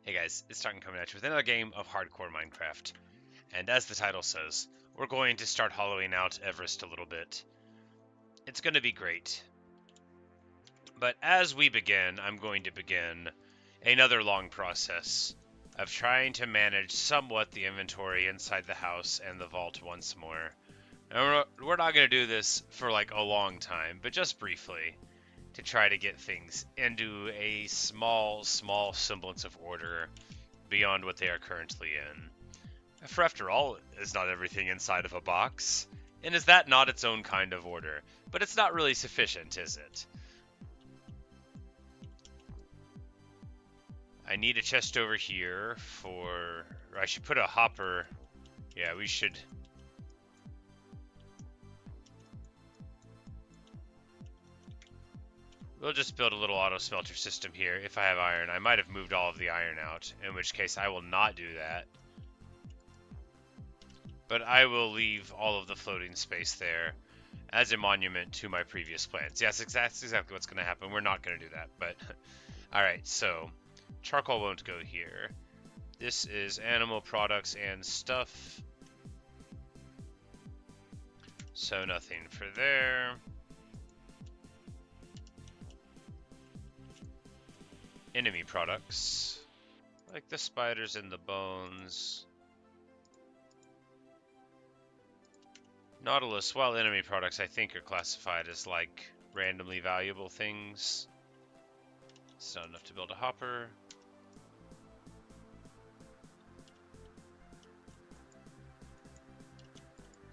Hey guys, it's Tartan coming at you with another game of hardcore Minecraft. And as the title says, we're going to start hollowing out Everest a little bit. It's going to be great. But as we begin, I'm going to begin another long process of trying to manage somewhat the inventory inside the house and the vault once more. And we're not going to do this for like a long time, but just briefly, to try to get things into a small semblance of order beyond what they are currently in. For after all, is not everything inside of a box? And is that not its own kind of order? But it's not really sufficient, is it? I need a chest over here for... Or I should put a hopper... Yeah, we should... We'll just build a little auto smelter system here. If I have iron, I might have moved all of the iron out, in which case I will not do that. But I will leave all of the floating space there as a monument to my previous plans. Yes, that's exactly what's going to happen. We're not going to do that, but... Alright, so... Charcoal won't go here. This is animal products and stuff. So nothing for there. Enemy products, like the spiders and the bones. Nautilus, while enemy products I think are classified as like randomly valuable things. It's not enough to build a hopper.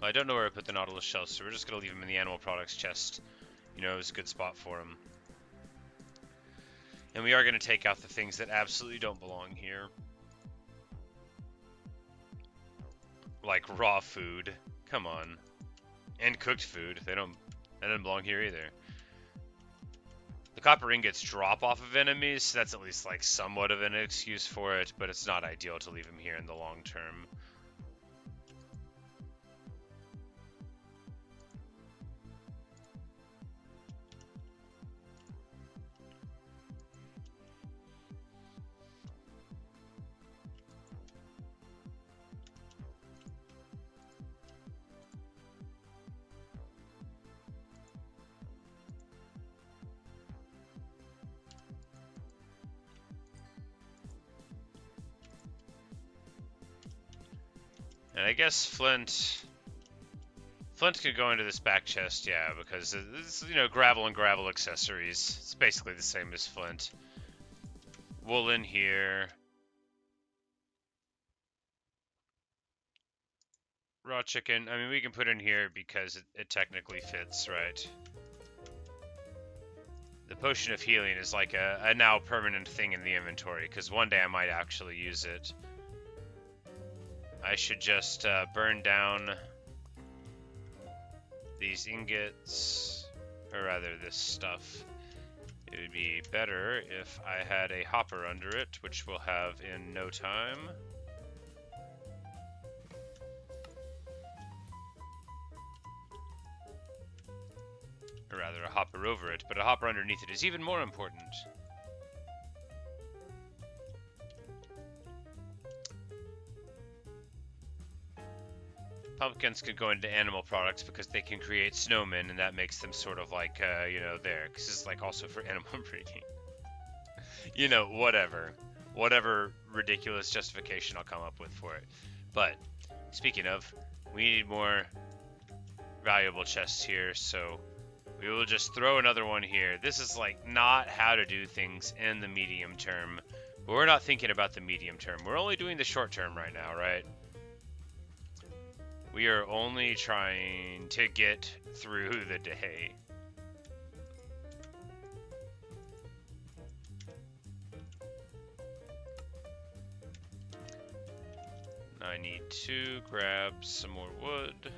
Well, I don't know where I put the Nautilus shells, so we're just going to leave them in the animal products chest. You know, it was a good spot for them. And we are going to take out the things that absolutely don't belong here. Like raw food. Come on. And cooked food. That doesn't belong here either. The copper ingots drop off of enemies, so that's at least like somewhat of an excuse for it, but it's not ideal to leave them here in the long term. And I guess Flint could go into this back chest, yeah, because it's, you know, gravel and gravel accessories. It's basically the same as Flint. Wool in here. Raw chicken, I mean, we can put in here because it technically fits, right? The potion of healing is like a now permanent thing in the inventory, because one day I might actually use it. I should just burn down these ingots, or rather this stuff. It would be better if I had a hopper under it, which we'll have in no time. Or rather, a hopper over it, but a hopper underneath it is even more important. Pumpkins could go into animal products because they can create snowmen, and that makes them sort of like, you know, there. Because it's like also for animal breeding. You know, whatever. Whatever ridiculous justification I'll come up with for it. But, speaking of, we need more valuable chests here, so we will just throw another one here. This is like not how to do things in the medium term. But we're not thinking about the medium term. We're only doing the short term right now, right? We are only trying to get through the day. I need to grab some more wood.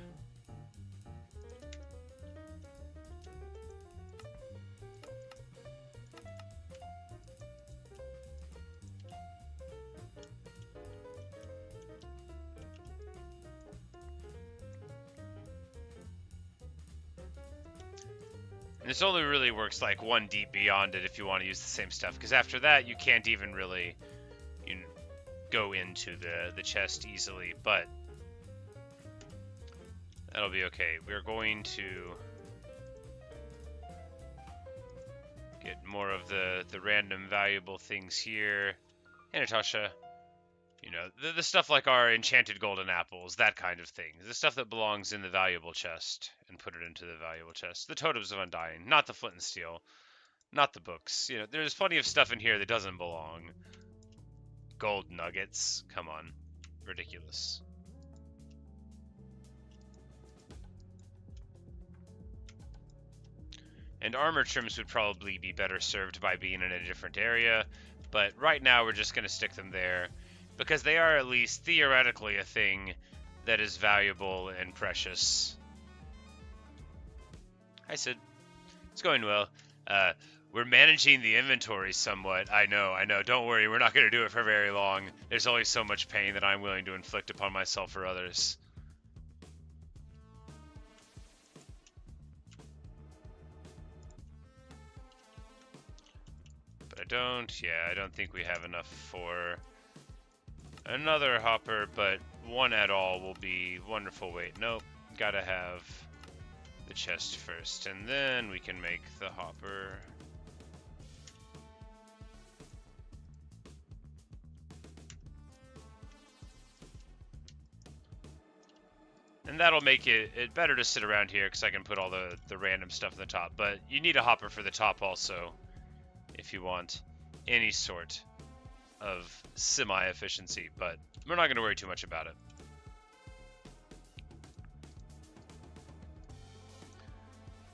This only really works like one deep beyond it if you want to use the same stuff, because after that you can't even really, go into the chest easily, but that'll be okay. We're going to get more of the random valuable things here. Hey, Natasha. You know, the stuff like our enchanted golden apples, that kind of thing. The stuff that belongs in the valuable chest, and put it into the valuable chest. The totems of undying, not the flint and steel, not the books. You know, there's plenty of stuff in here that doesn't belong. Gold nuggets, come on. Ridiculous. And armor trims would probably be better served by being in a different area, but right now we're just going to stick them there, because they are at least theoretically a thing that is valuable and precious. Hi, Sid. It's going well. We're managing the inventory somewhat. I know. Don't worry, we're not going to do it for very long. There's only so much pain that I'm willing to inflict upon myself or others. But I don't think we have enough for another hopper, but one at all will be wonderful. Wait, nope. Gotta have the chest first, and then we can make the hopper. And that'll make it better to sit around here, because I can put all the random stuff in the top. But you need a hopper for the top also, if you want any sort of semi-efficiency. But we're not going to worry too much about it.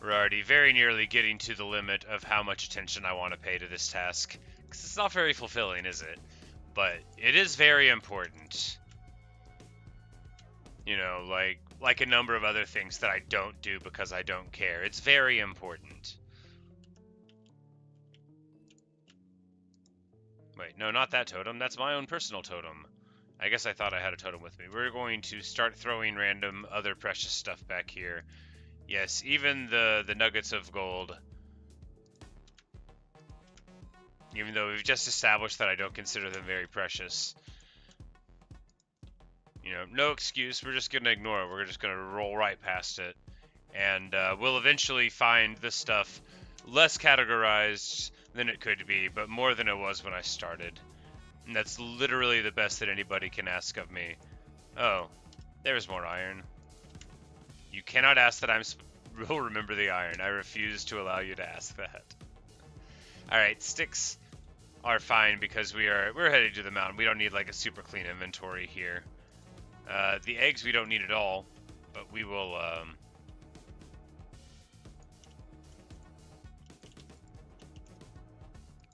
We're already very nearly getting to the limit of how much attention I want to pay to this task. Because it's not very fulfilling, is it? But it is very important. You know, like a number of other things that I don't do because I don't care. It's very important. Wait, no, not that totem. That's my own personal totem. I guess I thought I had a totem with me. We're going to start throwing random other precious stuff back here. Yes, even the nuggets of gold. Even though we've just established that I don't consider them very precious. You know, no excuse. We're just going to ignore it. We're just going to roll right past it. And we'll eventually find this stuff less categorized than it could be, but more than it was when I started. And that's literally the best that anybody can ask of me. Oh, there's more iron. You cannot ask that will remember the iron. I refuse to allow you to ask that. Alright, sticks are fine because we're headed to the mountain. We don't need like a super clean inventory here. The eggs we don't need at all, but we will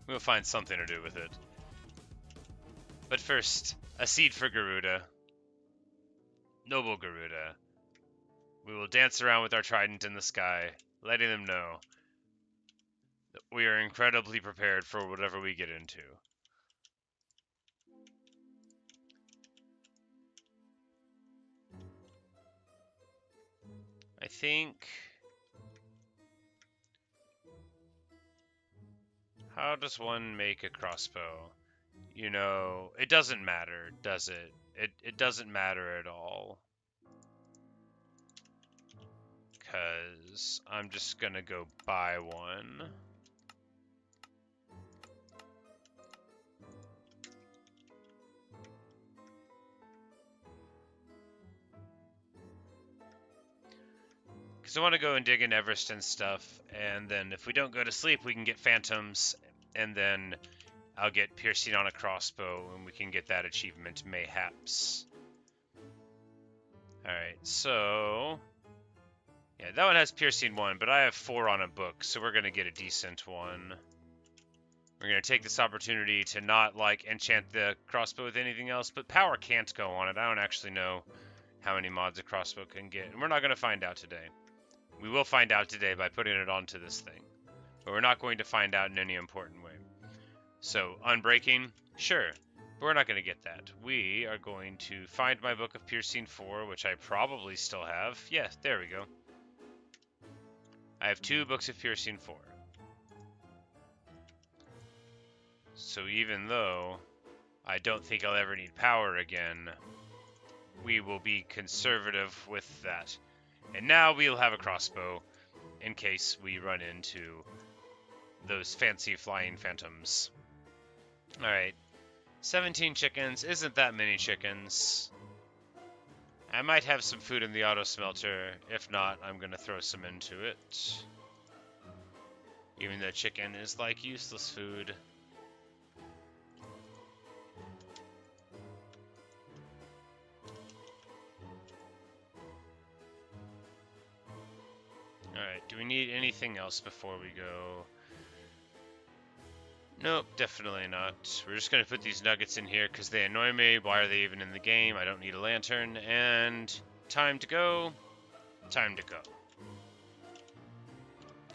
we'll find something to do with it. But first, a seed for Garuda. Noble Garuda. We will dance around with our trident in the sky, letting them know that we are incredibly prepared for whatever we get into. I think... How does one make a crossbow? You know, it doesn't matter, does it? It doesn't matter at all. Because I'm just gonna go buy one. Because I want to go and dig in Everest and stuff, and then if we don't go to sleep, we can get phantoms, and then I'll get piercing on a crossbow, and we can get that achievement, mayhaps. Alright, so... Yeah, that one has piercing 1, but I have 4 on a book, so we're going to get a decent one. We're going to take this opportunity to not, like, enchant the crossbow with anything else, but power can't go on it. I don't actually know how many mods a crossbow can get, and we're not going to find out today. We will find out today by putting it onto this thing, but we're not going to find out in any important way. So, unbreaking? Sure, but we're not going to get that. We are going to find my book of Piercing 4, which I probably still have. Yeah, there we go. I have 2 books of Piercing 4. So even though I don't think I'll ever need power again. We will be conservative with that. And now we'll have a crossbow in case we run into those fancy flying phantoms. Alright, 17 chickens isn't that many chickens. I might have some food in the auto smelter. If not, I'm gonna throw some into it. Even though chicken is like useless food. Alright, do we need anything else before we go? Nope, definitely not. We're just going to put these nuggets in here because they annoy me. Why are they even in the game? I don't need a lantern. And time to go. Time to go.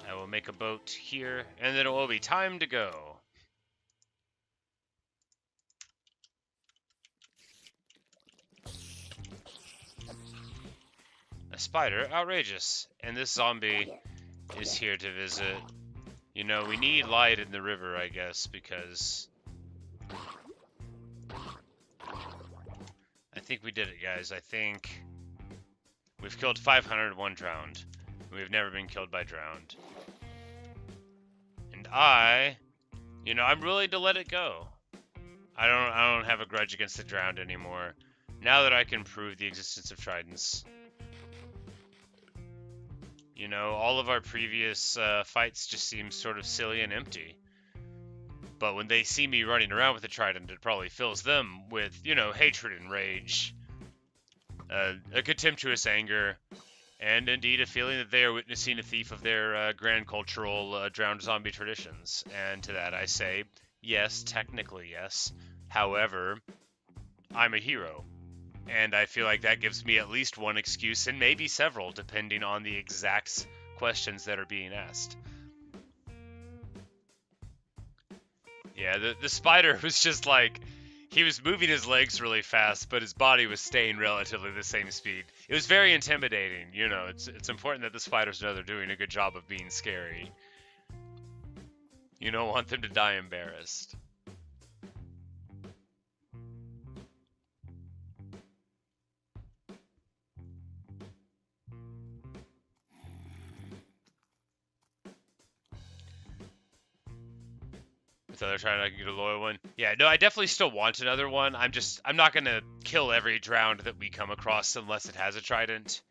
I will make a boat here, and then it will be time to go. A spider? Outrageous. And this zombie is here to visit. You know, we need light in the river, I guess, because... I think we did it, guys. I think we've killed 501 drowned. We've never been killed by drowned. And I'm willing to let it go. I don't have a grudge against the drowned anymore. Now that I can prove the existence of tridents. You know, all of our previous fights just seem sort of silly and empty. But when they see me running around with a trident, it probably fills them with, hatred and rage. A contemptuous anger. And indeed a feeling that they are witnessing a thief of their grand cultural drowned zombie traditions. And to that I say, yes, technically yes. However, I'm a hero. And I feel like that gives me at least one excuse, and maybe several, depending on the exact questions that are being asked. Yeah, the spider was just like, he was moving his legs really fast, but his body was staying relatively the same speed. It was very intimidating, it's important that the spiders know they're doing a good job of being scary. You don't want them to die embarrassed. So they're trying to get a loyal one. Yeah, no, I definitely still want another one. I'm not gonna kill every drowned that we come across unless it has a trident,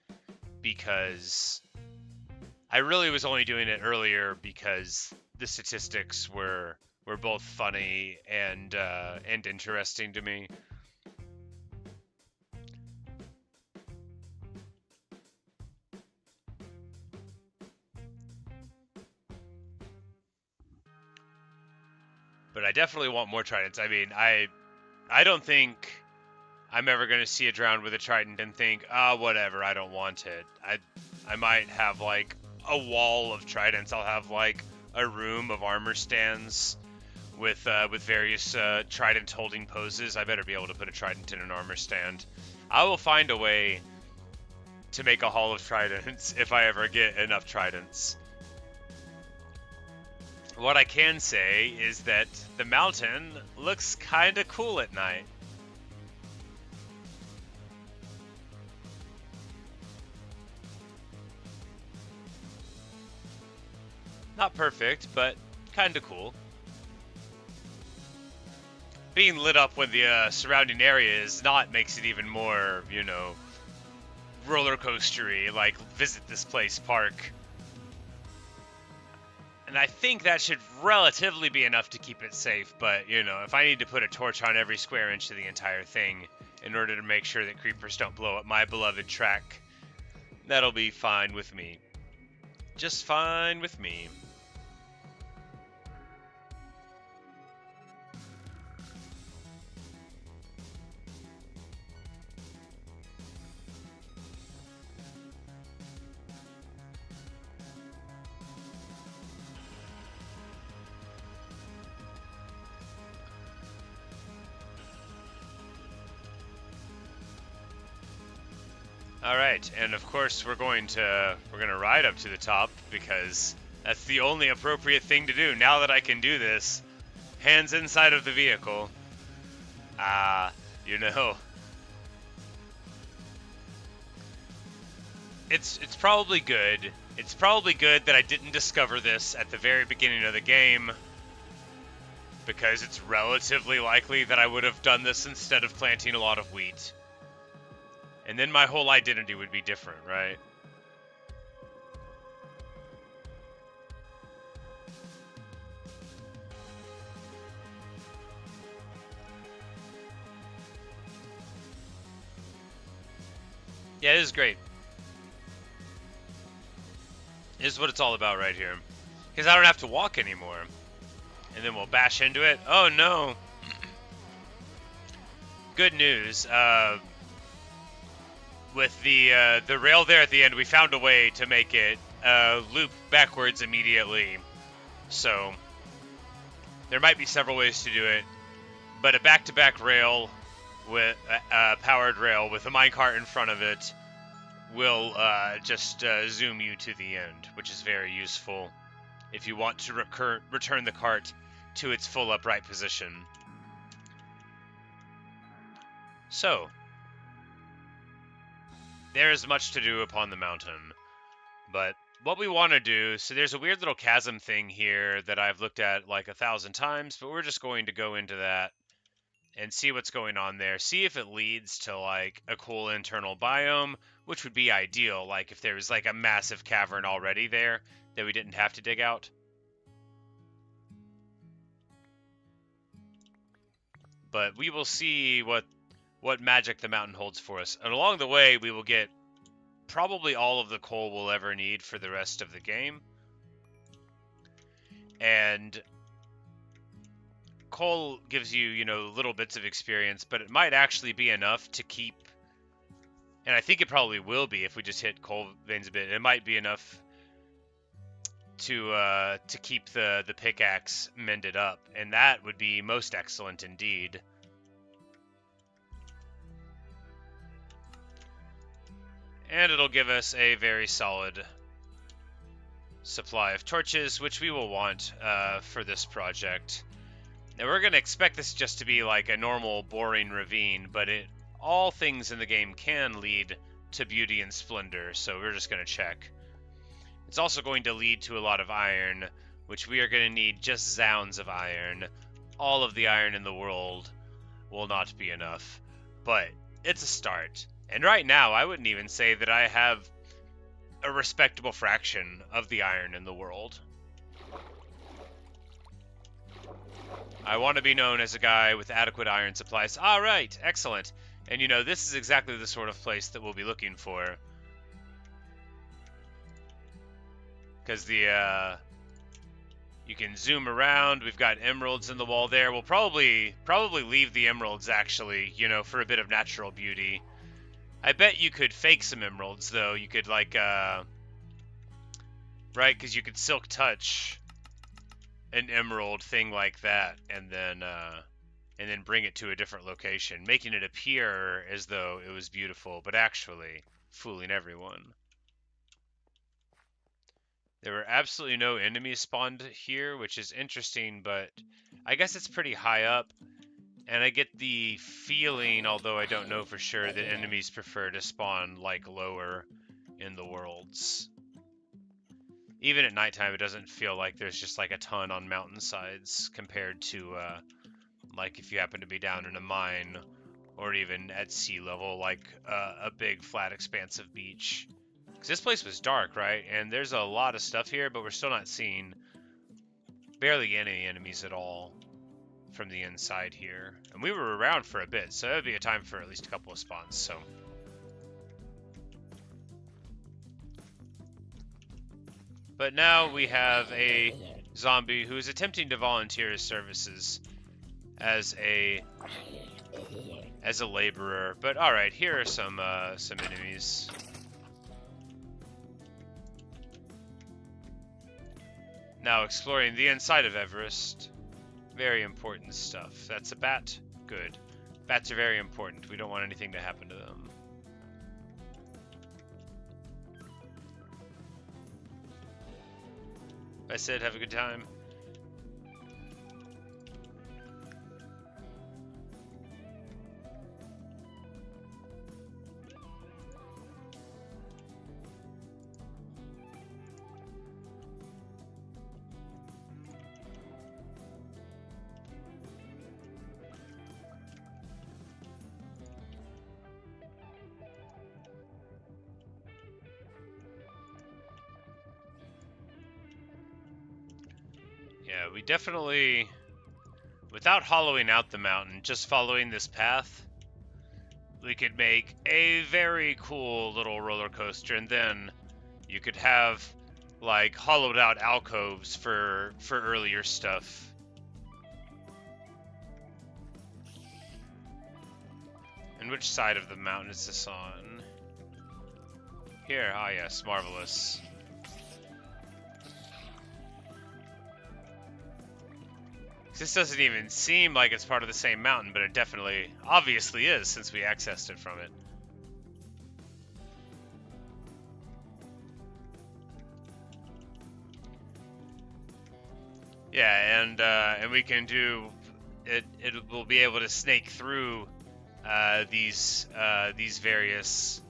because I really was only doing it earlier because the statistics were both funny and interesting to me. But I definitely want more tridents. I mean, I don't think I'm ever going to see a drowned with a trident and think, whatever, I don't want it. I might have, like, a wall of tridents. I'll have, like, a room of armor stands with various trident holding poses. I better be able to put a trident in an armor stand. I will find a way to make a hall of tridents if I ever get enough tridents. What I can say is that the mountain looks kinda cool at night. Not perfect, but kinda cool. Being lit up when the surrounding area is not makes it even more, roller coastery, like visit this place park. And I think that should relatively be enough to keep it safe, but, if I need to put a torch on every square inch of the entire thing in order to make sure that creepers don't blow up my beloved track, that'll be fine with me. Just fine with me. Alright, and of course we're gonna ride up to the top because that's the only appropriate thing to do now that I can do this. Hands inside of the vehicle. Ah, you know, it's probably good. It's probably good that I didn't discover this at the very beginning of the game, because it's relatively likely that I would have done this instead of planting a lot of wheat. And then my whole identity would be different, right? Yeah, it is great. This is what it's all about right here. Because I don't have to walk anymore. And then we'll bash into it. Oh no! Good news. With the rail there at the end, we found a way to make it loop backwards immediately. So there might be several ways to do it, but a back-to-back rail with a powered rail with a minecart in front of it will just zoom you to the end, which is very useful if you want to return the cart to its full upright position. So, there is much to do upon the mountain, but what we want to do, so there's a weird little chasm thing here that I've looked at like 1,000 times, but we're just going to go into that and see what's going on there. See if it leads to like a cool internal biome, which would be ideal, like if there was like a massive cavern already there that we didn't have to dig out. But we will see what magic the mountain holds for us. And along the way, we will get probably all of the coal we'll ever need for the rest of the game. And coal gives you, you know, little bits of experience, but it might actually be enough to keep, and I think it probably will be if we just hit coal veins a bit, it might be enough to keep the pickaxe mended up, and that would be most excellent indeed. And it'll give us a very solid supply of torches, which we will want for this project. Now we're going to expect this just to be like a normal boring ravine, but all things in the game can lead to beauty and splendor, so we're just going to check. It's also going to lead to a lot of iron, which we are going to need just zounds of iron. All of the iron in the world will not be enough, but it's a start. And right now, I wouldn't even say that I have a respectable fraction of the iron in the world. I want to be known as a guy with adequate iron supplies. All right, excellent. And you know, this is exactly the sort of place that we'll be looking for. Because you can zoom around. We've got emeralds in the wall there. We'll probably leave the emeralds, actually, you know, for a bit of natural beauty. I bet you could fake some emeralds, though. You could, like, right, because you could silk touch an emerald thing like that, and then bring it to a different location, making it appear as though it was beautiful, but actually fooling everyone. There were absolutely no enemies spawned here, which is interesting, but I guess it's pretty high up, and I get the feeling, although I don't know for sure, that enemies prefer to spawn, like, lower in the worlds. Even at nighttime, it doesn't feel like there's just, like, a ton on mountainsides compared to, like, if you happen to be down in a mine, or even at sea level, like a big, flat, expansive beach. Because this place was dark, right? And there's a lot of stuff here, but we're still not seeing barely any enemies at all from the inside here. And we were around for a bit, so that would be a time for at least a couple of spawns, so. But now we have a zombie who is attempting to volunteer his services as a laborer. But all right, here are some enemies. Now exploring the inside of Everest. Very important stuff. That's a bat. Good. Bats are very important. We don't want anything to happen to them. I said have a good time. Yeah, we definitely, without hollowing out the mountain, just following this path, we could make a very cool little roller coaster, and then you could have like hollowed out alcoves for earlier stuff. And which side of the mountain is this on? Here, ah yes, marvelous. This doesn't even seem like it's part of the same mountain, but it definitely, obviously is, since we accessed it from it. Yeah, and we can do it. It will be able to snake through these various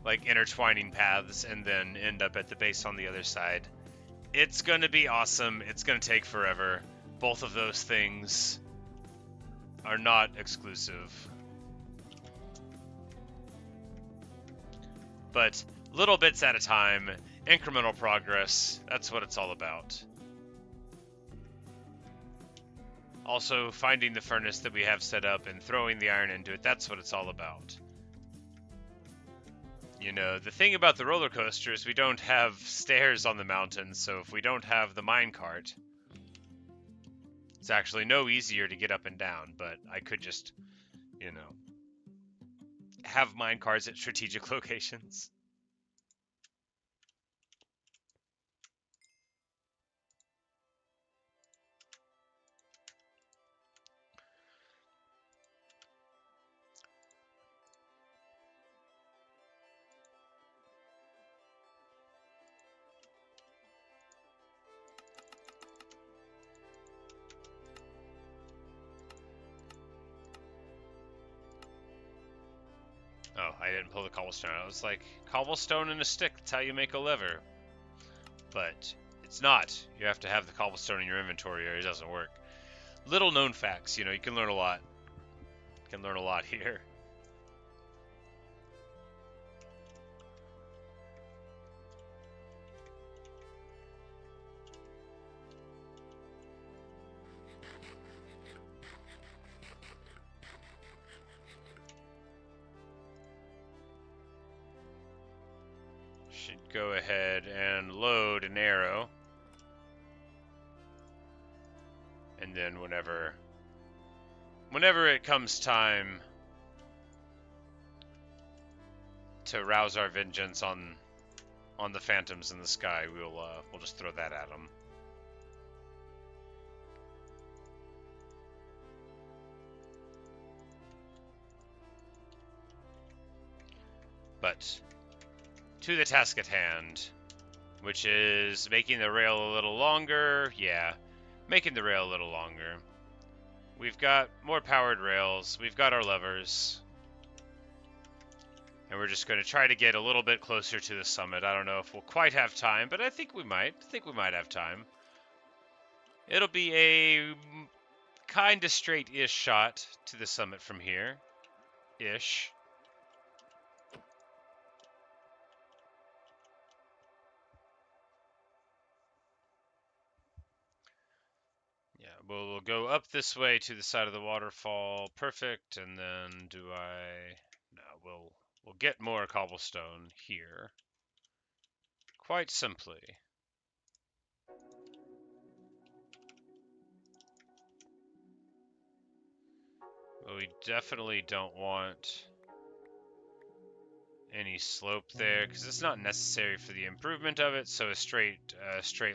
like intertwining paths, and then end up at the base on the other side. It's gonna be awesome. It's gonna take forever. Both of those things are not exclusive, but little bits at a time, incremental progress. That's what it's all about. Also, finding the furnace that we have set up and throwing the iron into it, that's what it's all about. You know, the thing about the roller coaster is we don't have stairs on the mountain, so if we don't have the minecart, it's actually no easier to get up and down, but I could just, you know, have minecarts at strategic locations. Oh, I didn't pull the cobblestone. I was like, cobblestone and a stick, that's how you make a lever. But it's not. You have to have the cobblestone in your inventory or it doesn't work. Little known facts, you know, you can learn a lot. You can learn a lot here. Should go ahead and load an arrow. And then whenever it comes time to rouse our vengeance on the phantoms in the sky, we'll just throw that at them. But to the task at hand, which is making the rail a little longer. Yeah, making the rail a little longer. We've got more powered rails. We've got our levers. And we're just going to try to get a little bit closer to the summit. I don't know if we'll quite have time, but I think we might. I think we might have time. It'll be a kind of straight-ish shot to the summit from here. Ish. Yeah, we'll go up this way to the side of the waterfall. Perfect. And then no, we'll get more cobblestone here. Quite simply. But we definitely don't want any slope there because it's not necessary for the improvement of it, so a straight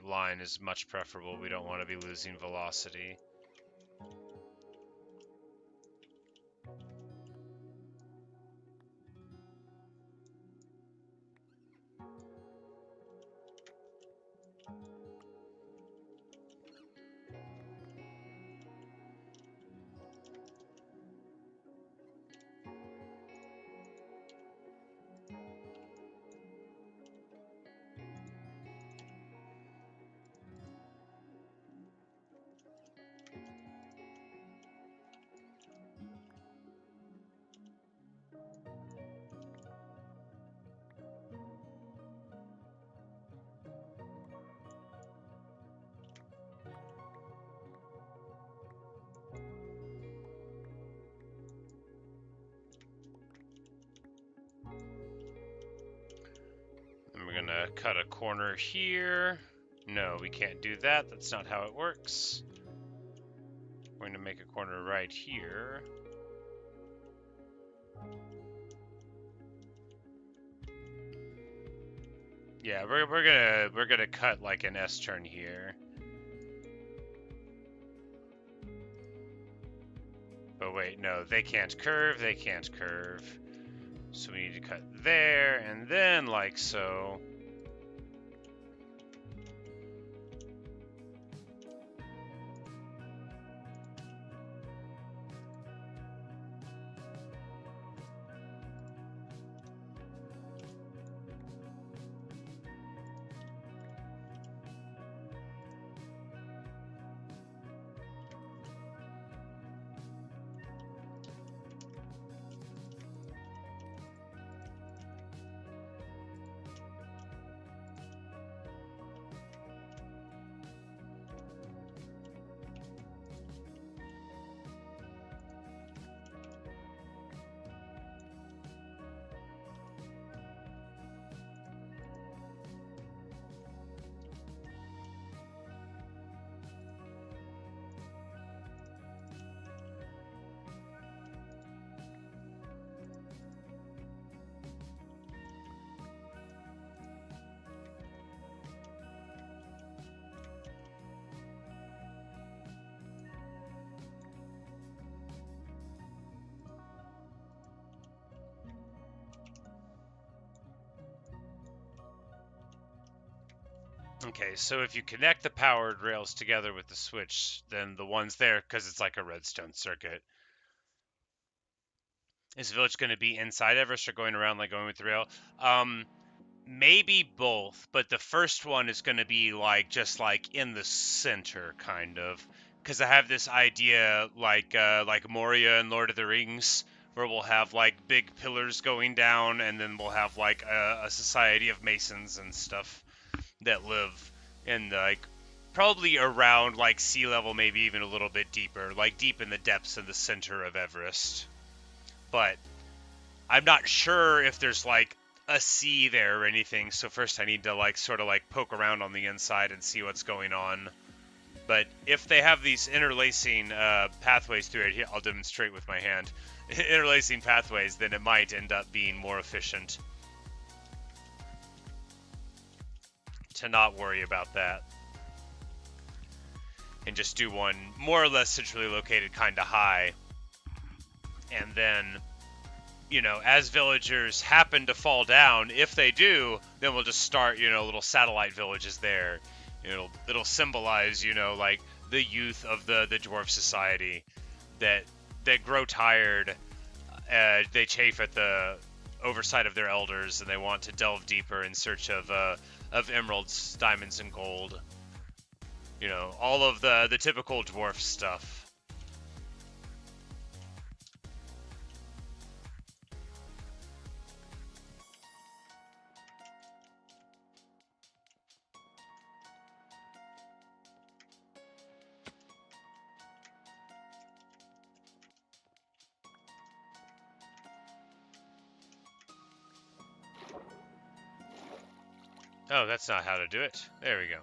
line is much preferable. We don't want to be losing velocity. cut a corner here. No, we can't do that. That's not how it works. We're going to make a corner right here. Yeah, we're gonna cut like an S turn here. But wait, no, they can't curve, they can't curve. So we need to cut there, and then like so. Okay, so if you connect the powered rails together with the switch, then the ones there, because it's like a redstone circuit, is the village going to be inside Everest or going around like going with the rail? Maybe both, but the first one is going to be like just like in the center, kind of, because I have this idea like Moria and Lord of the Rings, where we'll have like big pillars going down, and then we'll have like a society of masons and stuff that live in like probably around like sea level, maybe even a little bit deeper, like deep in the depths in the center of Everest. But I'm not sure if there's like a sea there or anything, so first I need to like sort of like poke around on the inside and see what's going on. But if they have these interlacing pathways through it, here I'll demonstrate with my hand, interlacing pathways, then it might end up being more efficient to not worry about that and just do one more or less centrally located kind of high. And then, you know, as villagers happen to fall down, if they do, then we'll just start, you know, little satellite villages there. It'll symbolize, you know, like the youth of the dwarf society that grow tired, they chafe at the oversight of their elders, and they want to delve deeper in search of emeralds, diamonds, and gold. You know, all of the typical dwarf stuff. Oh, that's not how to do it. There we go.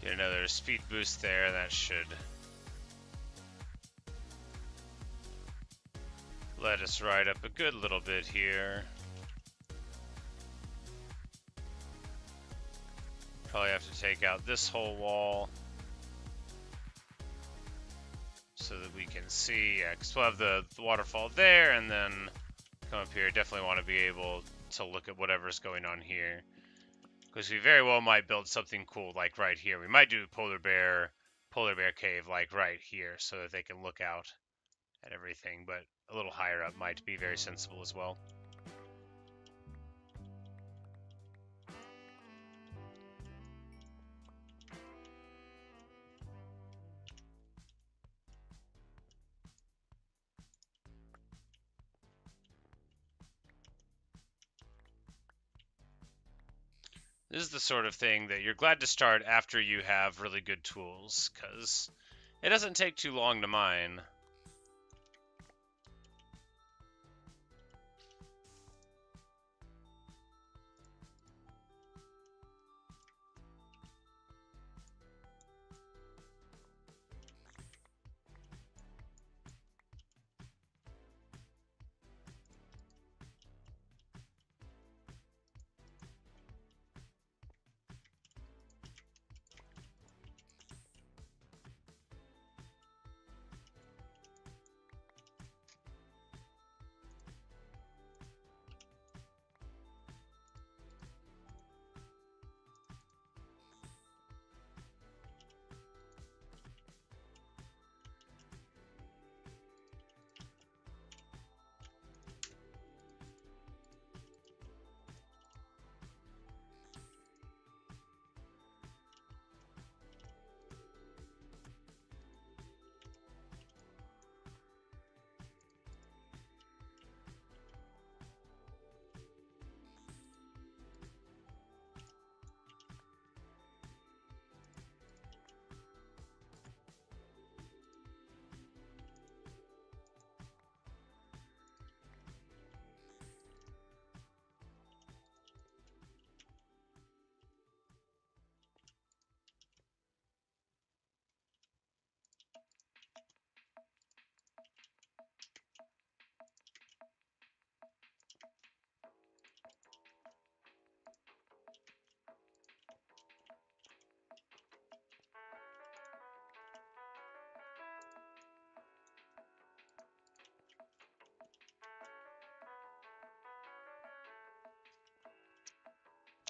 Get another speed boost there, that should let us ride up a good little bit here. Probably have to take out this whole wall so that we can see, yeah, because we'll have the waterfall there, and then come up here. Definitely want to be able to look at whatever's going on here. Because we very well might build something cool like right here. We might do polar bear cave like right here so that they can look out at everything. But a little higher up might be very sensible as well. This is the sort of thing that you're glad to start after you have really good tools, because it doesn't take too long to mine.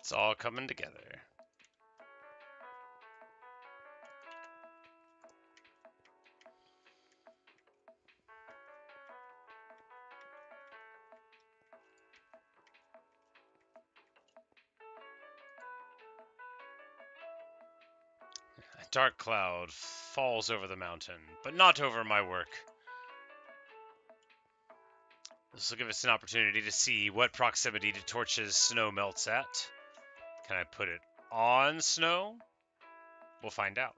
It's all coming together. A dark cloud falls over the mountain, but not over my work. This will give us an opportunity to see what proximity to torches snow melts at. Can I put it on snow? We'll find out.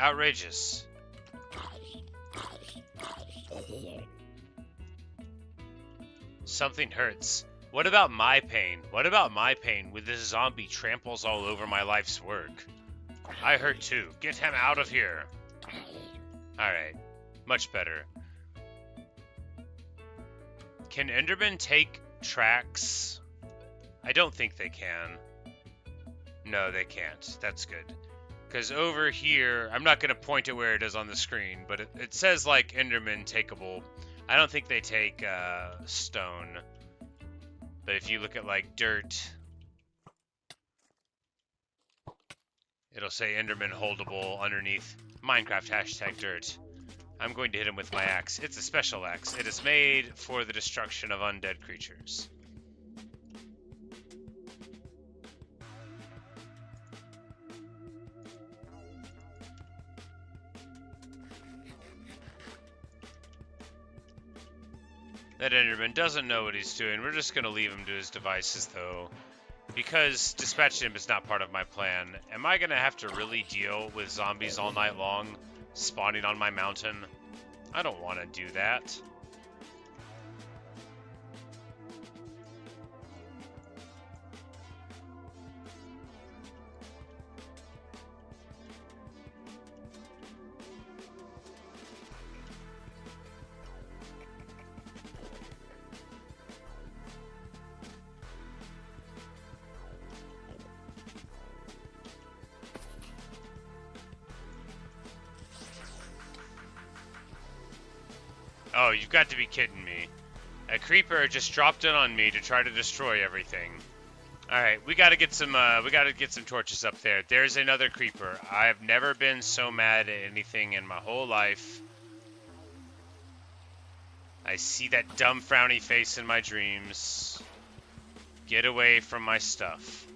Outrageous. Something hurts. What about my pain? What about my pain when this zombie tramples all over my life's work? I hurt too. Get him out of here. Alright. Much better. Can Endermen take tracks? I don't think they can. No, they can't. That's good. Because over here, I'm not going to point it where it is on the screen, but it says, like, Enderman takeable. I don't think they take stone. But if you look at, like, dirt, it'll say Enderman holdable underneath Minecraft #dirt. I'm going to hit him with my axe. It's a special axe. It is made for the destruction of undead creatures. That Enderman doesn't know what he's doing. We're just going to leave him to his devices, though. Because dispatching him is not part of my plan. Am I going to have to really deal with zombies all night long, spawning on my mountain? I don't want to do that. Oh, you've got to be kidding me. A creeper just dropped in on me to try to destroy everything. Alright, we gotta get some torches up there. There's another creeper. I've never been so mad at anything in my whole life. I see that dumb frowny face in my dreams. Get away from my stuff.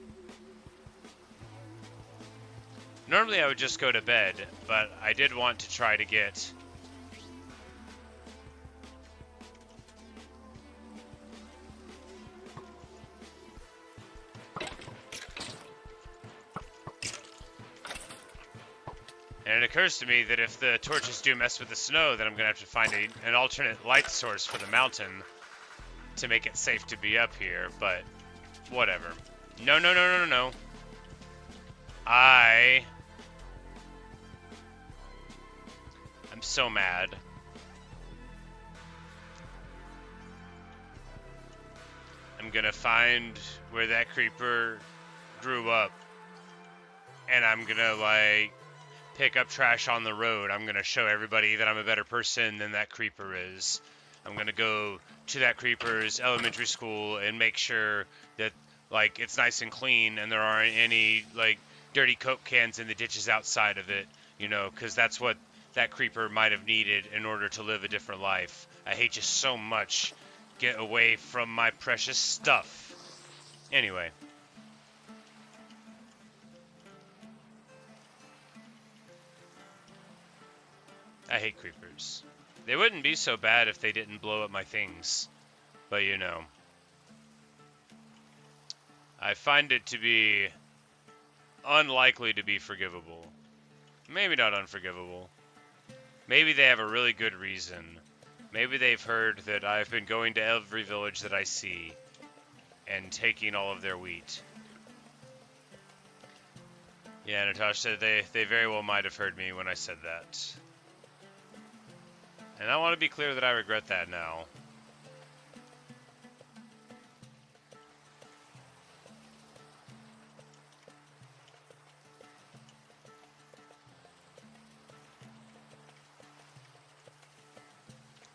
Normally I would just go to bed, but I did want to try to get... And it occurs to me that if the torches do mess with the snow, then I'm going to have to find an alternate light source for the mountain to make it safe to be up here, but whatever. No, no, no, no, no, no. I'm so mad. I'm going to find where that creeper grew up, and I'm going to, like, pick up trash on the road. I'm going to show everybody that I'm a better person than that creeper is. I'm going to go to that creeper's elementary school and make sure that, like, it's nice and clean and there aren't any, like, dirty Coke cans in the ditches outside of it, you know, because that's what that creeper might have needed in order to live a different life. I hate you so much. Get away from my precious stuff. Anyway. I hate creepers. They wouldn't be so bad if they didn't blow up my things. But you know. I find it to be unlikely to be forgivable. Maybe not unforgivable. Maybe they have a really good reason. Maybe they've heard that I've been going to every village that I see and taking all of their wheat. Yeah, Natasha, they very well might have heard me when I said that. And I want to be clear that I regret that now.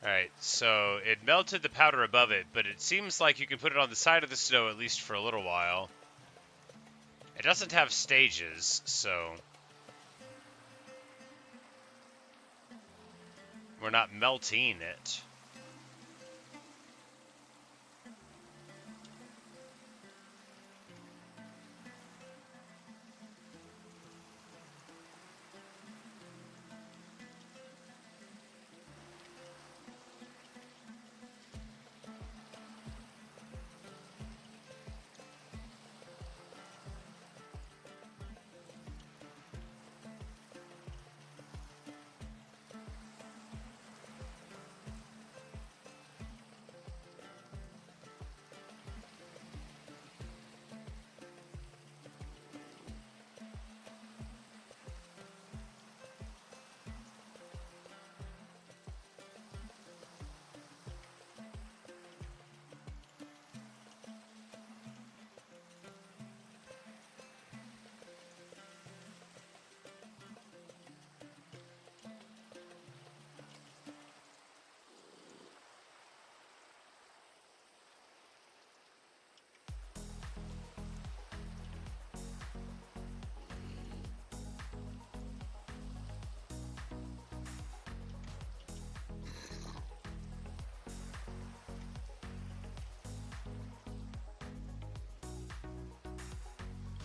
Alright, so it melted the powder above it, but it seems like you can put it on the side of the snow at least for a little while. It doesn't have stages, so we're not melting it.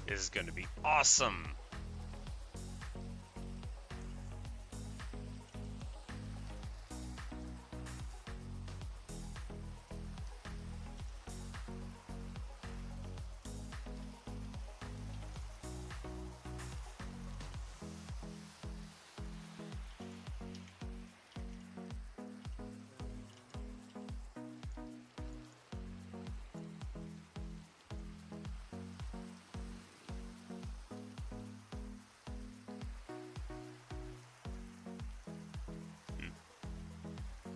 This is going to be awesome.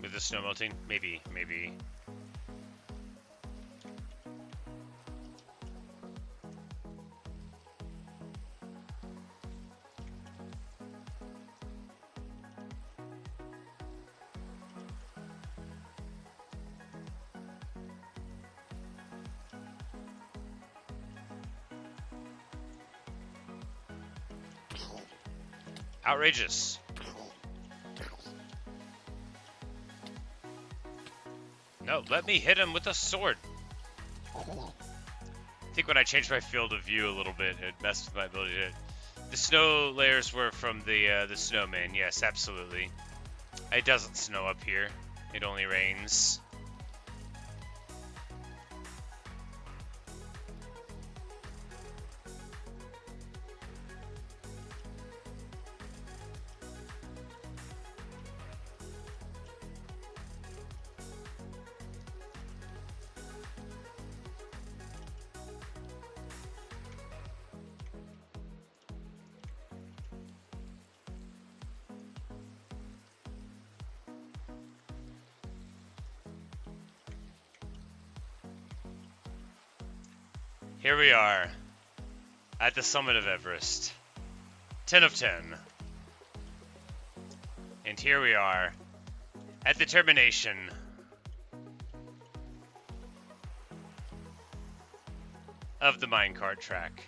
With the snow melting? Maybe. Outrageous. No, let me hit him with a sword. I think when I changed my field of view a little bit, it messed with my ability to... The snow layers were from the snowman. Yes, absolutely. It doesn't snow up here. It only rains. Here we are, at the summit of Everest. 10 of 10. And here we are, at the termination of the minecart track.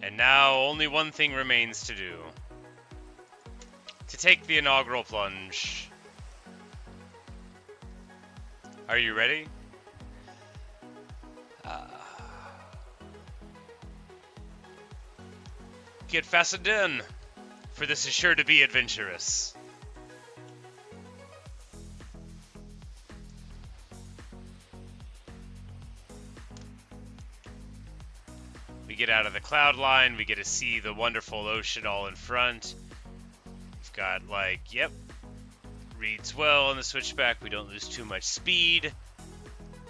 And now only one thing remains to do. To take the inaugural plunge. Are you ready? Get fastened in, for this is sure to be adventurous. We get out of the cloud line, we get to see the wonderful ocean all in front. We've got, like, yep, reads well on the switchback, we don't lose too much speed.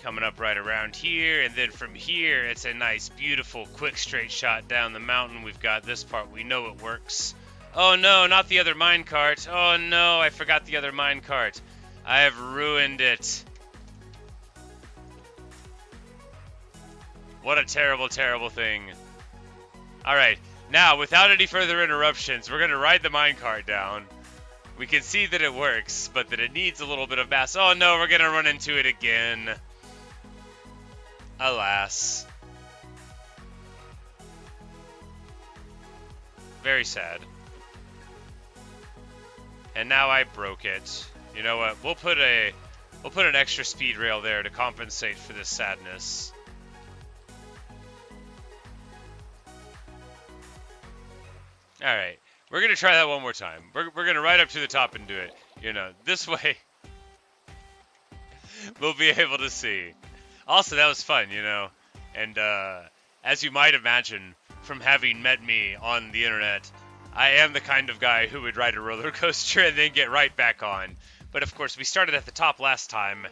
Coming up right around here, and then from here, it's a nice, beautiful, quick, straight shot down the mountain. We've got this part, we know it works. Oh no, not the other minecart. Oh no, I forgot the other minecart. I have ruined it. What a terrible, terrible thing. Alright, now, without any further interruptions, we're going to ride the minecart down. We can see that it works, but that it needs a little bit of mass. Oh no, we're going to run into it again. Alas. Very sad. And now I broke it. You know what? We'll put an extra speed rail there to compensate for this sadness. Alright. We're going to try that one more time. We're going to ride up to the top and do it. You know, this way we'll be able to see. Also, that was fun, you know, and as you might imagine from having met me on the internet, I am the kind of guy who would ride a roller coaster and then get right back on. But of course, we started at the top last time,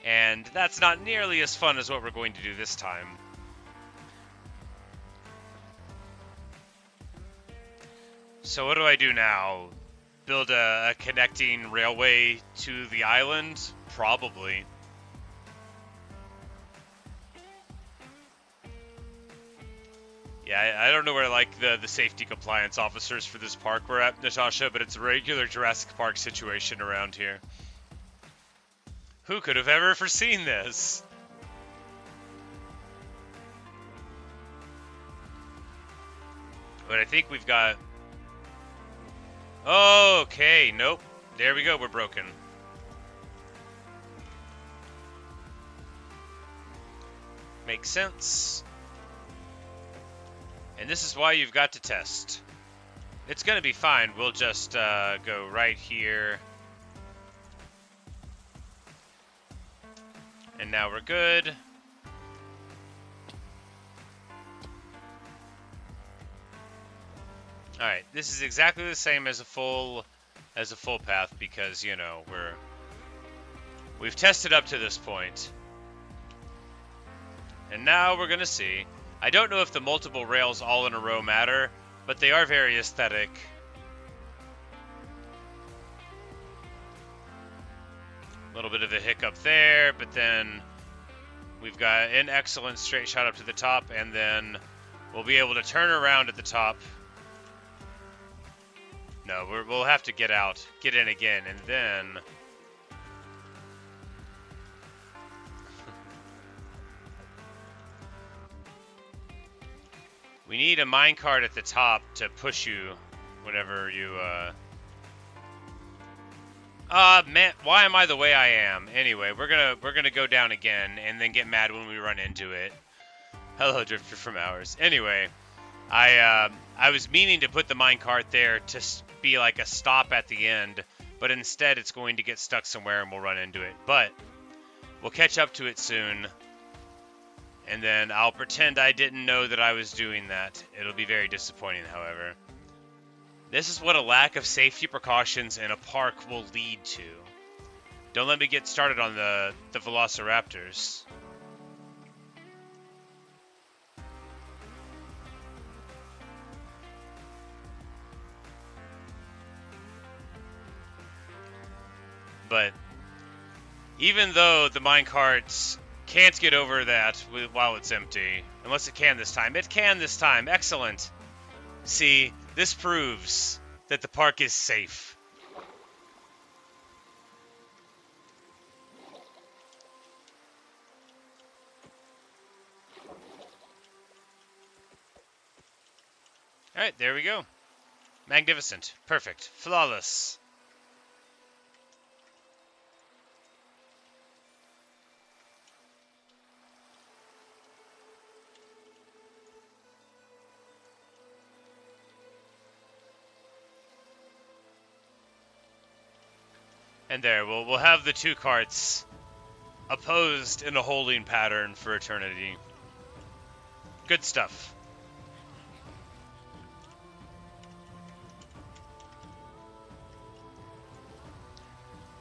and that's not nearly as fun as what we're going to do this time. So what do I do now? Build a connecting railway to the island? Probably. Yeah, I don't know where, like, the safety compliance officers for this park were at, Natasha, but it's a regular Jurassic Park situation around here. Who could have ever foreseen this? But I think we've got... Oh, okay, nope. There we go, we're broken. Makes sense. And this is why you've got to test. It's going to be fine. We'll just go right here. And now we're good. Alright, this is exactly the same as a full path because, you know, we've tested up to this point. And now we're going to see. I don't know if the multiple rails all in a row matter, but they are very aesthetic. A little bit of a hiccup there, but then we've got an excellent straight shot up to the top, and then we'll be able to turn around at the top. No, we'll have to get out, get in again, and then... We need a minecart at the top to push you whenever you, man, why am I the way I am? Anyway, we're gonna go down again and then get mad when we run into it. Hello, Drifter from Hours. Anyway, I was meaning to put the minecart there to be like a stop at the end, but instead it's going to get stuck somewhere and we'll run into it. But we'll catch up to it soon, and then I'll pretend I didn't know that I was doing that. It'll be very disappointing, however. This is what a lack of safety precautions in a park will lead to. Don't let me get started on the velociraptors. But even though the minecarts can't get over that while it's empty, unless it can this time. It can this time. Excellent. See, this proves that the park is safe. Alright, there we go. Magnificent. Perfect. Flawless. And there, we'll have the two carts opposed in a holding pattern for eternity. Good stuff.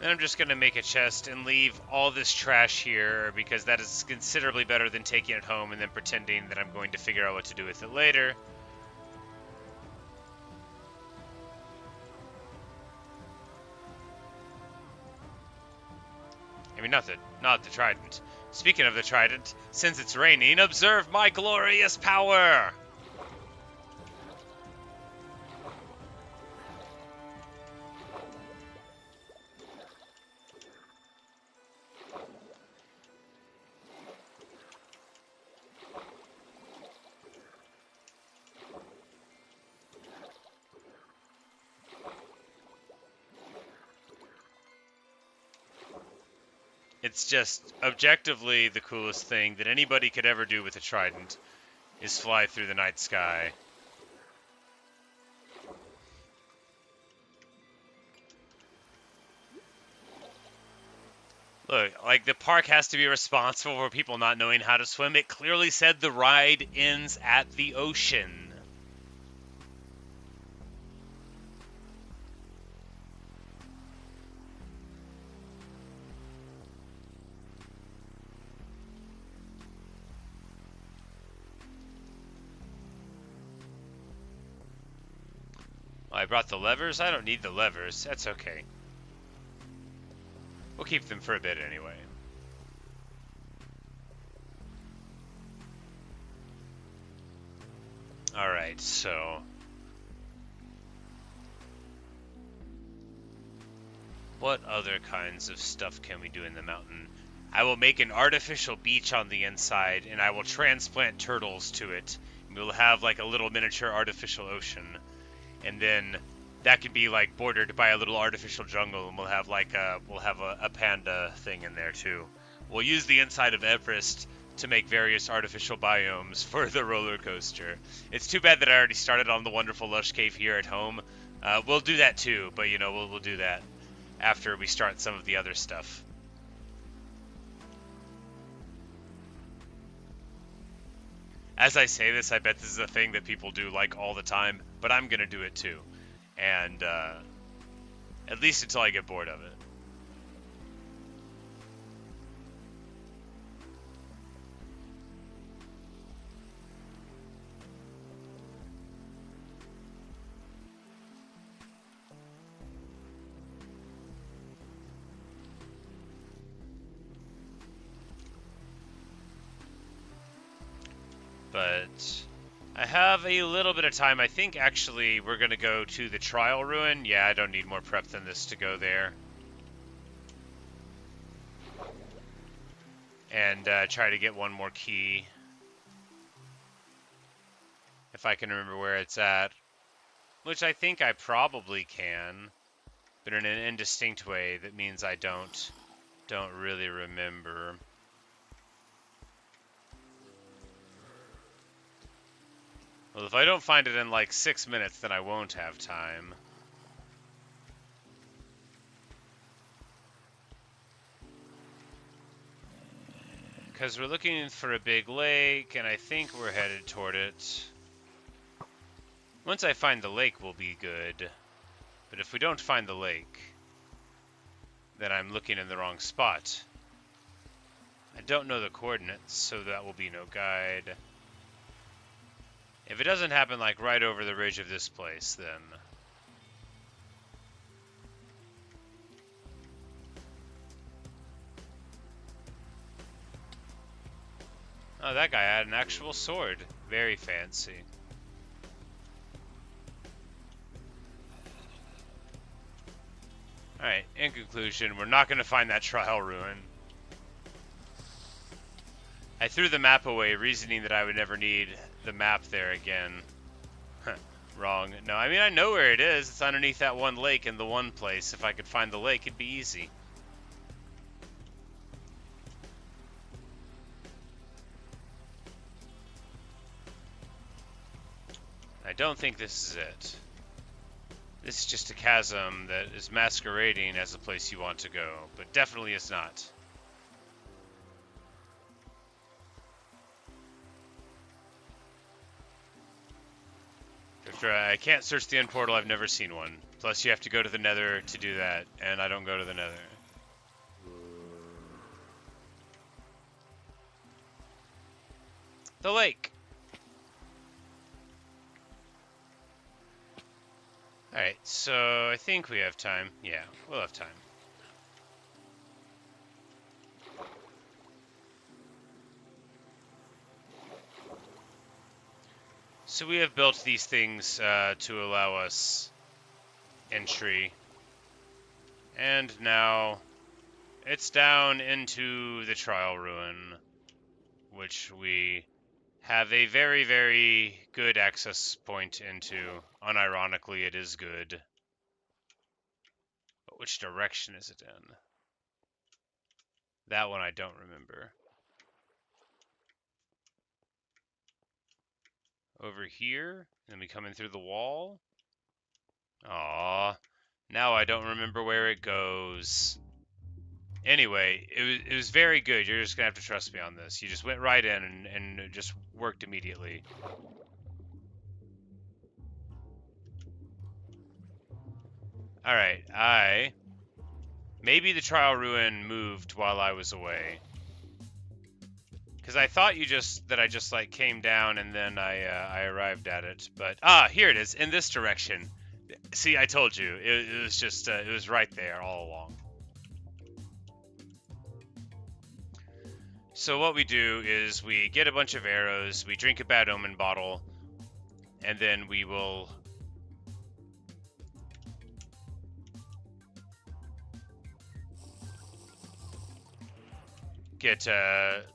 Then I'm just going to make a chest and leave all this trash here, because that is considerably better than taking it home and then pretending that I'm going to figure out what to do with it later. I mean, not the trident. Speaking of the trident, since it's raining, observe my glorious power! It's just objectively the coolest thing that anybody could ever do with a trident is fly through the night sky. Look, like, the park has to be responsible for people not knowing how to swim. It clearly said the ride ends at the ocean. I brought the levers. I don't need the levers. That's okay. We'll keep them for a bit anyway. Alright, so... what other kinds of stuff can we do in the mountain? I will make an artificial beach on the inside, and I will transplant turtles to it. We'll have like a little miniature artificial ocean. And then that could be like bordered by a little artificial jungle, and we'll have like a panda thing in there too. We'll use the inside of Everest to make various artificial biomes for the roller coaster. It's too bad that I already started on the wonderful lush cave here at home. We'll do that too, but you know, we'll do that after we start some of the other stuff. As I say this, I bet this is a thing that people do like all the time, but I'm gonna do it too. And at least until I get bored of it. But I have a little bit of time. I think actually we're going to go to the trial ruin. Yeah, I don't need more prep than this to go there. And try to get one more key. If I can remember where it's at. which I think I probably can, but in an indistinct way that means I don't really remember. Well, if I don't find it in like 6 minutes, then I won't have time. Because we're looking for a big lake, and I think we're headed toward it. Once I find the lake, we'll be good. But if we don't find the lake, then I'm looking in the wrong spot. I don't know the coordinates, so that will be no guide. If it doesn't happen like right over the ridge of this place, then... Oh, that guy had an actual sword. Very fancy. Alright, in conclusion, we're not going to find that trial ruin. I threw the map away, reasoning that I would never need the map there again. Wrong. No, I mean, I know where it is. It's underneath that one lake in the one place. If I could find the lake, it'd be easy. I don't think this is it. This is just a chasm that is masquerading as a place you want to go, but definitely is not. After I can't search the end portal, I've never seen one. Plus you have to go to the nether to do that, and I don't go to the nether. The lake! Alright, so I think we have time. Yeah, we'll have time. So we have built these things to allow us entry. And now it's down into the trial ruin, which we have a very, very good access point into. Unironically, it is good. But which direction is it in? That one I don't remember. Over here, and we come in through the wall. Aww. Now I don't remember where it goes. Anyway, it was very good. You're just gonna have to trust me on this. You just went right in and it just worked immediately. Alright, maybe the trial ruin moved while I was away. Because I thought that I just like came down and then I arrived at it. But, here it is, in this direction. See, I told you, it was just, it was right there all along. So what we do is we get a bunch of arrows, we drink a bad omen bottle, and then we will get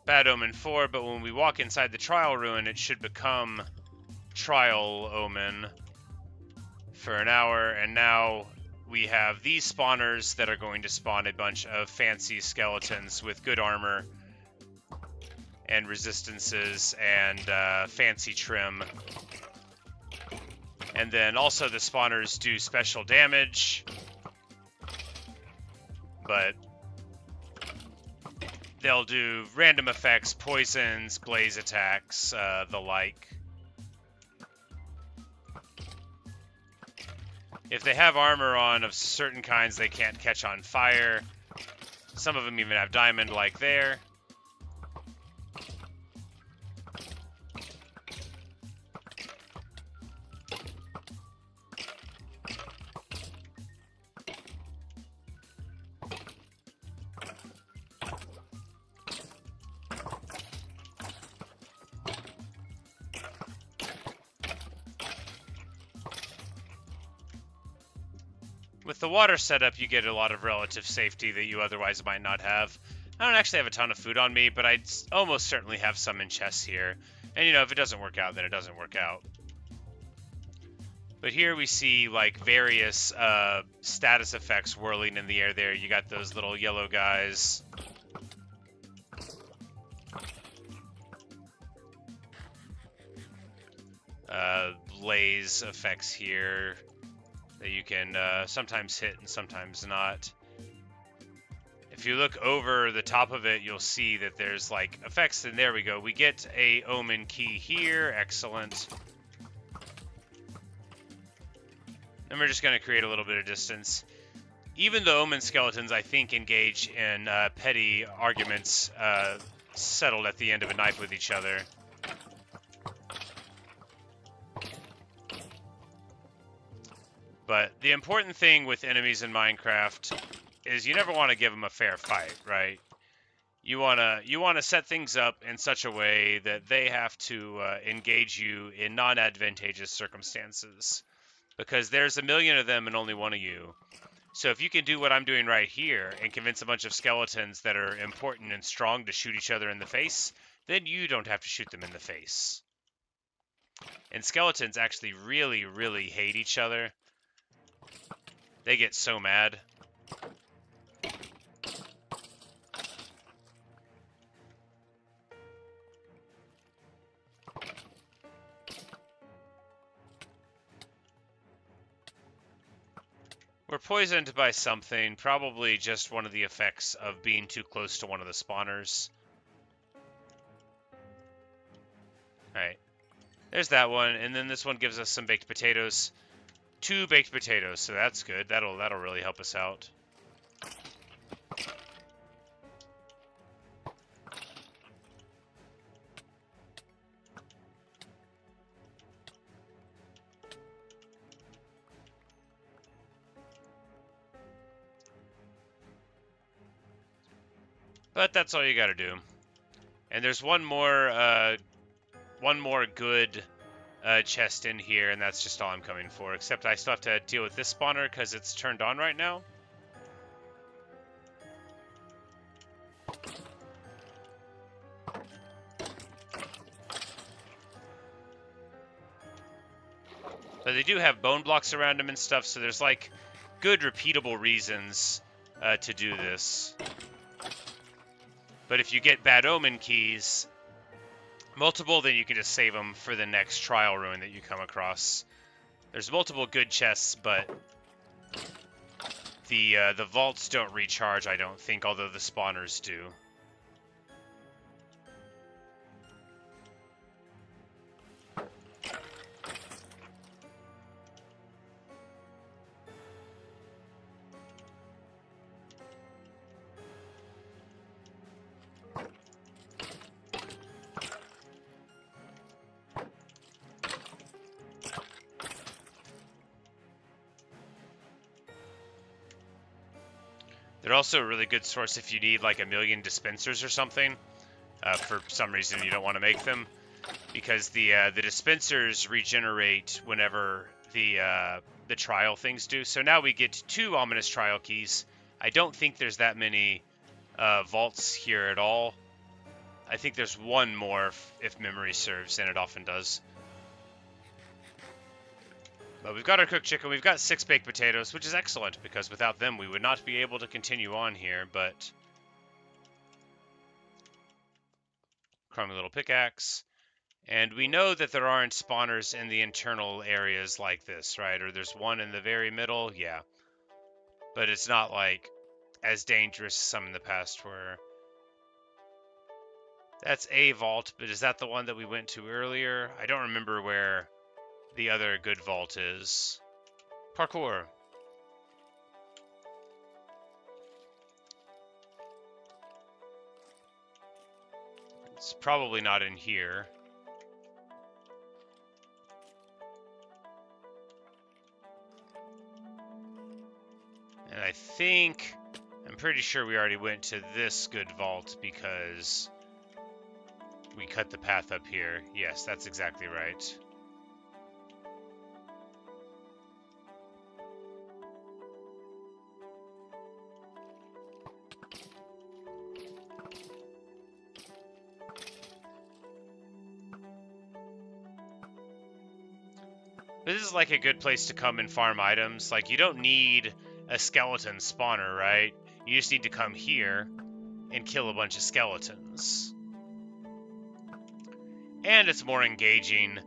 Bad Omen 4, but when we walk inside the Trial Ruin, it should become Trial Omen for an hour, and now we have these spawners that are going to spawn a bunch of fancy skeletons with good armor and resistances and fancy trim. And then also the spawners do special damage, but they'll do random effects, poisons, blaze attacks, the like. If they have armor on of certain kinds, they can't catch on fire. Some of them even have diamond like there. With the water setup, you get a lot of relative safety that you otherwise might not have. I don't actually have a ton of food on me, but I almost certainly have some in chests here. And, you know, if it doesn't work out, then it doesn't work out. But here we see like various status effects whirling in the air there. You got those little yellow guys. Blaze effects here that you can sometimes hit and sometimes not. If you look over the top of it, you'll see that there's like effects, and there we go. We get a omen key here. Excellent. And we're just going to create a little bit of distance. Even the omen skeletons, I think, engage in petty arguments settled at the end of a knife with each other. But the important thing with enemies in Minecraft is you never want to give them a fair fight, right? You wanna set things up in such a way that they have to engage you in non-advantageous circumstances, because there's a million of them and only one of you. So if you can do what I'm doing right here and convince a bunch of skeletons that are important and strong to shoot each other in the face, then you don't have to shoot them in the face. And skeletons actually really, really hate each other. They get so mad. We're poisoned by something, probably just one of the effects of being too close to one of the spawners. Alright, there's that one, and then this one gives us some baked potatoes. 2 baked potatoes, so that's good. That'll really help us out. But that's all you gotta do. And there's one more good chest in here, and that's just all I'm coming for. Except I still have to deal with this spawner because it's turned on right now. But they do have bone blocks around them and stuff, so there's like good repeatable reasons to do this. But if you get bad omen keys, multiple, then you can just save them for the next trial ruin that you come across. There's multiple good chests, but the vaults don't recharge, I don't think, although the spawners do. They're also a really good source if you need like 1,000,000 dispensers or something. For some reason you don't want to make them, because the dispensers regenerate whenever the trial things do. So now we get 2 ominous trial keys. I don't think there's that many vaults here at all. I think there's one more if memory serves, and it often does. But we've got our cooked chicken, we've got 6 baked potatoes, which is excellent, because without them we would not be able to continue on here, but... crummy little pickaxe. And we know that there aren't spawners in the internal areas like this, right? Or there's one in the very middle, yeah. But it's not, like, as dangerous as some in the past were. That's a vault, but is that the one that we went to earlier? I don't remember where the other good vault is. Parkour. It's probably not in here. And I'm pretty sure we already went to this good vault because we cut the path up here. Yes, that's exactly right. This is like a good place to come and farm items. Like, you don't need a skeleton spawner, right? You just need to come here and kill a bunch of skeletons. And it's more engaging,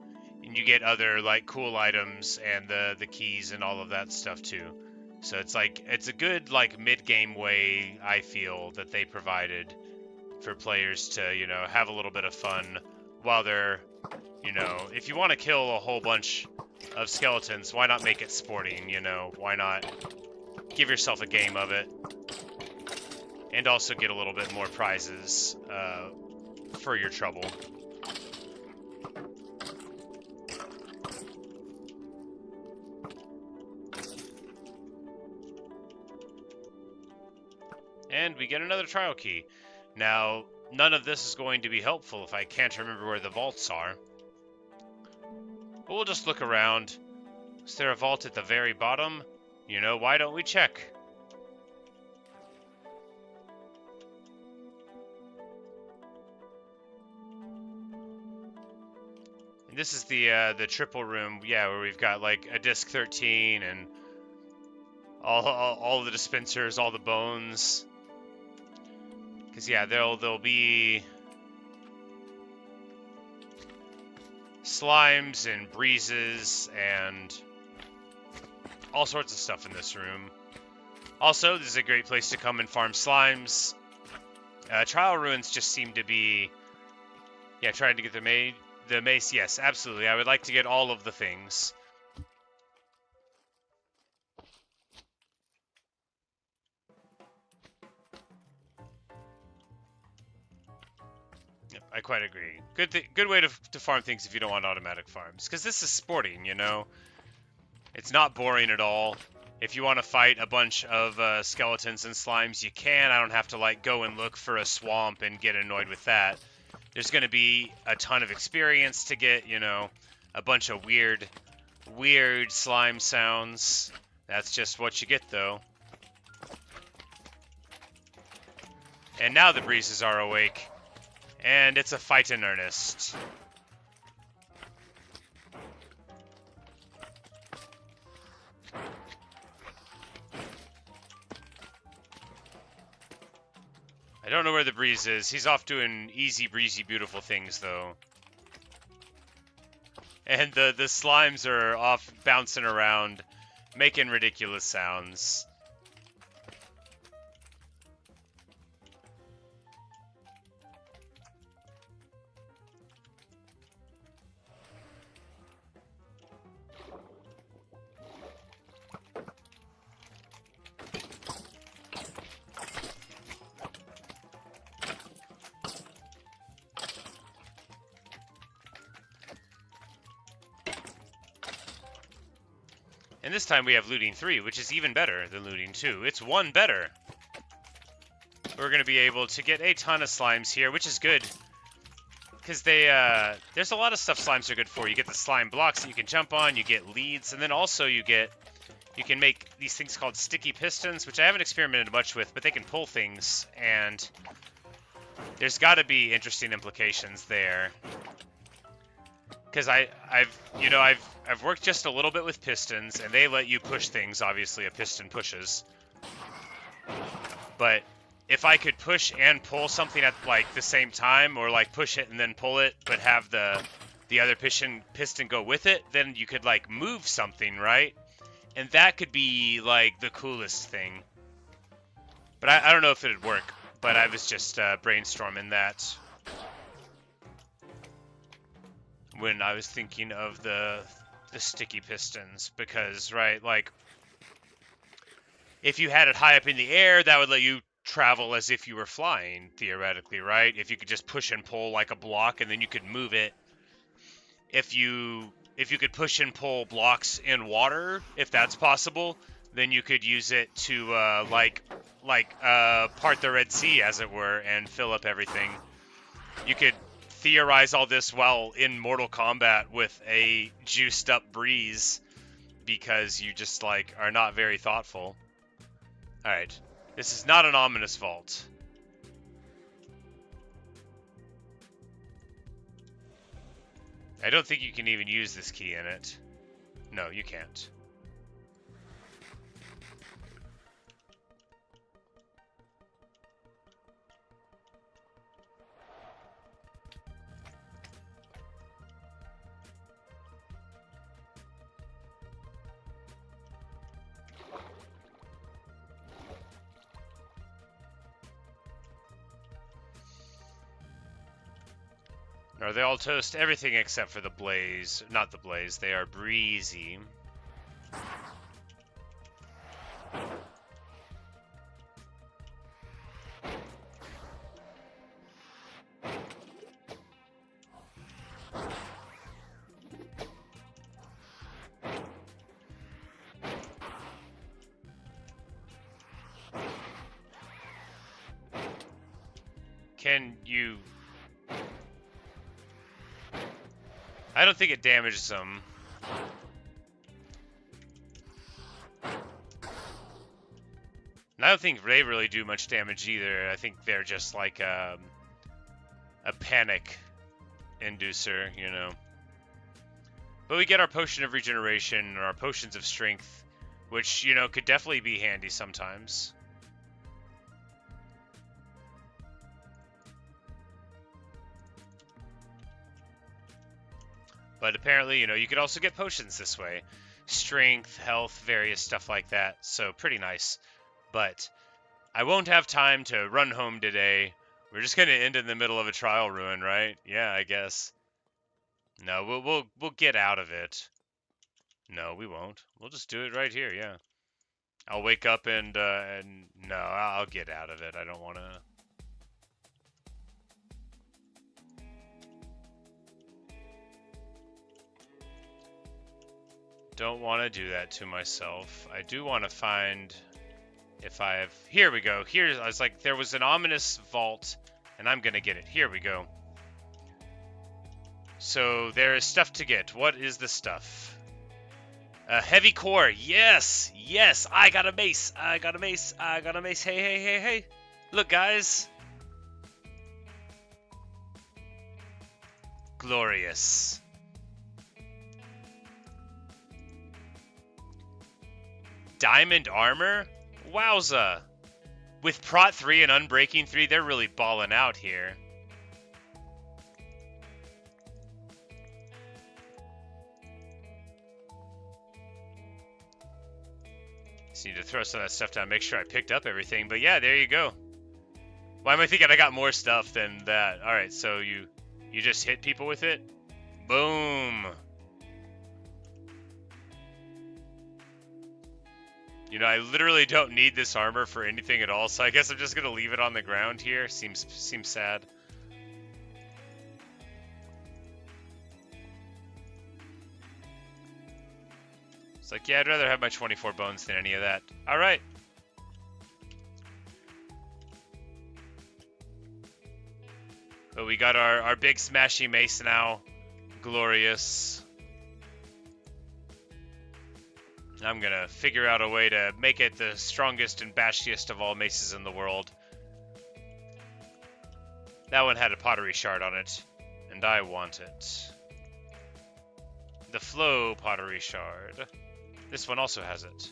and you get other like cool items and the keys and all of that stuff too. So it's like, it's a good like mid-game way, I feel, that they provided for players to, you know, have a little bit of fun while they're, you know, if you want to kill a whole bunch of skeletons, why not make it sporting, you know? Why not give yourself a game of it and also get a little bit more prizes for your trouble. And we get another trial key. Now, none of this is going to be helpful if I can't remember where the vaults are. But we'll just look around. Is there a vault at the very bottom? You know, why don't we check? And this is the triple room, yeah, where we've got like a disc 13 and all the dispensers, all the bones. Because yeah, there'll be slimes and breezes and all sorts of stuff in this room. Also, this is a great place to come and farm slimes. Trial ruins just seem to be, yeah, trying to get the mace. Yes, absolutely. I would like to get all of the things. Yep, I quite agree. Good way to farm things if you don't want automatic farms, because this is sporting, you know. It's not boring at all. If you want to fight a bunch of skeletons and slimes, you can. I don't have to like go and look for a swamp and get annoyed with that. There's going to be a ton of experience to get, you know, a bunch of weird slime sounds. That's just what you get, though. And now the breezes are awake. And it's a fight in earnest. I don't know where the breeze is. He's off doing easy, breezy, beautiful things, though. And the slimes are off bouncing around, making ridiculous sounds. And this time we have looting 3, which is even better than looting 2. It's 1 better. We're going to be able to get a ton of slimes here, which is good. Because there's a lot of stuff slimes are good for. You get the slime blocks that you can jump on, you get leads, and then also you can make these things called sticky pistons, which I haven't experimented much with, but they can pull things, and there's got to be interesting implications there. Because I've worked just a little bit with pistons, and they let you push things. Obviously, a piston pushes. But if I could push and pull something at like the same time, or like push it and then pull it, but have the other piston go with it, then you could like move something, right? And that could be like the coolest thing. But I don't know if it'd work. But I was just brainstorming that when I was thinking of the sticky pistons, because, right, like, if you had it high up in the air, that would let you travel as if you were flying, theoretically, right? If you could just push and pull like a block, and then you could move it. If you could push and pull blocks in water, if that's possible, then you could use it to part the Red Sea, as it were, and fill up everything. You could theorize all this while in Mortal Kombat with a juiced up breeze, because you just like are not very thoughtful. Alright, this is not an ominous vault. I don't think you can even use this key in it. No, you can't. Are they all toast? Everything except for the blaze. Not the blaze. They are breezy. Can you... I don't think it damages them. And I don't think they really do much damage either. I think they're just like a panic inducer, you know. But we get our potion of regeneration and our potions of strength, which, you know, could definitely be handy sometimes. But apparently, you know, you could also get potions this way. Strength, health, various stuff like that. So pretty nice. But I won't have time to run home today. We're just going to end in the middle of a trial ruin, right? Yeah, I guess. No, we'll get out of it. No, we won't. We'll just do it right here, yeah. I'll wake up and no, I'll get out of it. I don't want to... Don't want to do that to myself. I do want to find if I have... Here we go. Here's... I was like, there was an ominous vault, and I'm going to get it. Here we go. So there is stuff to get. What is the stuff? A heavy core. Yes! Yes! I got a mace! I got a mace! I got a mace! Hey, hey, hey, hey! Look, guys! Glorious. Diamond armor? Wowza. With Prot 3 and Unbreaking 3, they're really balling out here. Just need to throw some of that stuff down, make sure I picked up everything. But yeah, there you go. Why am I thinking I got more stuff than that? Alright, so you just hit people with it? Boom. You know, I literally don't need this armor for anything at all, so I guess I'm just gonna leave it on the ground here. Seems sad. It's like, yeah, I'd rather have my 24 bones than any of that. Alright. But we got our big smashy mace now. Glorious. I'm gonna figure out a way to make it the strongest and bashiest of all maces in the world. That one had a pottery shard on it, and I want it. The flow pottery shard. This one also has it.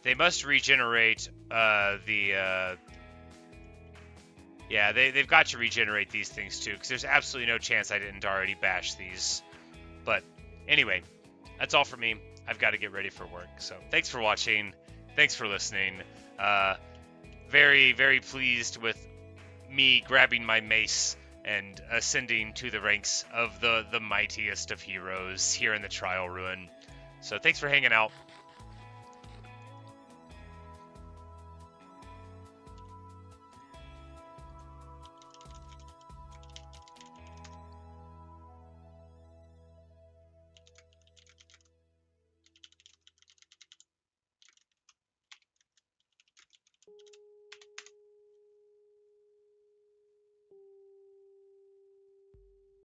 They must regenerate yeah, they've got to regenerate these things too, because there's absolutely no chance I didn't already bash these. But anyway, that's all for me. I've got to get ready for work. So thanks for watching. Thanks for listening. Very, very pleased with me grabbing my mace and ascending to the ranks of the mightiest of heroes here in the Trial Ruin. So thanks for hanging out.